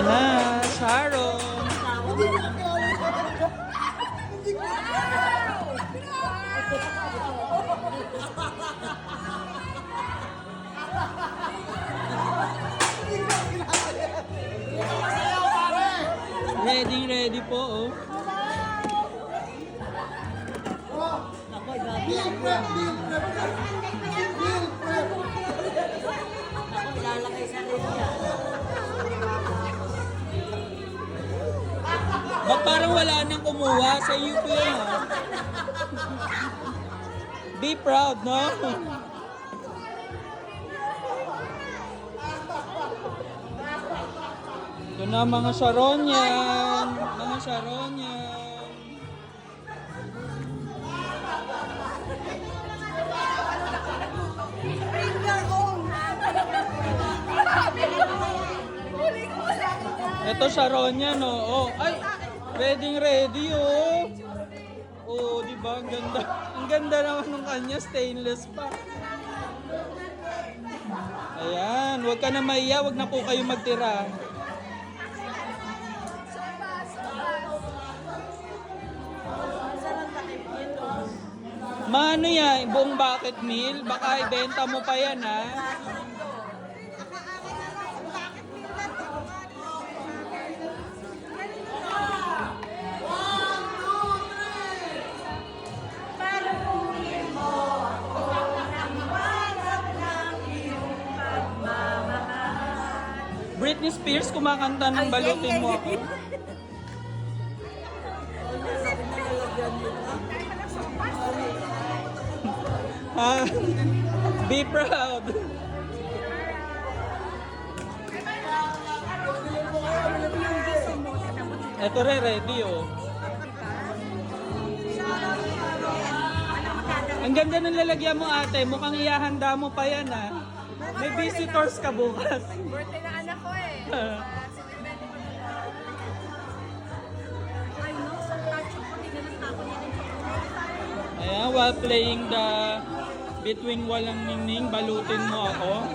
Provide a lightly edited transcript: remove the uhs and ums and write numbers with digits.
na, Sharon. Ready po, oh. Meal prep, meal prep. Meal prep. Ilalagay sa revya. Ba't parang wala nang kumuha sa UP, ha? Be proud, no? Ito na mga Sharonian. Mga Sharonian. Ito Sharonian, no? Oh, ay, ready, oh. Oh, di ba? Ang ganda. Ang ganda naman ng kanya, stainless pa. Ayan, huwag ka na maiya, huwag na po kayo magtira. Mano yan, buong bucket meal? Baka ibenta mo pa yan, ha? Britney Spears kumakanta ng balutin mo ako. Ha? Be proud. Ito ready, oh. Ang ganda ng lalagyan mo, ate. Mukhang ihahanda mo pa yan, ha? May visitors ka bukas. Birthday na anak ko eh. I know, so touch ko. Hindi na ako niya. Ayan, while playing the Between Walang Ningning, balutin mo ako.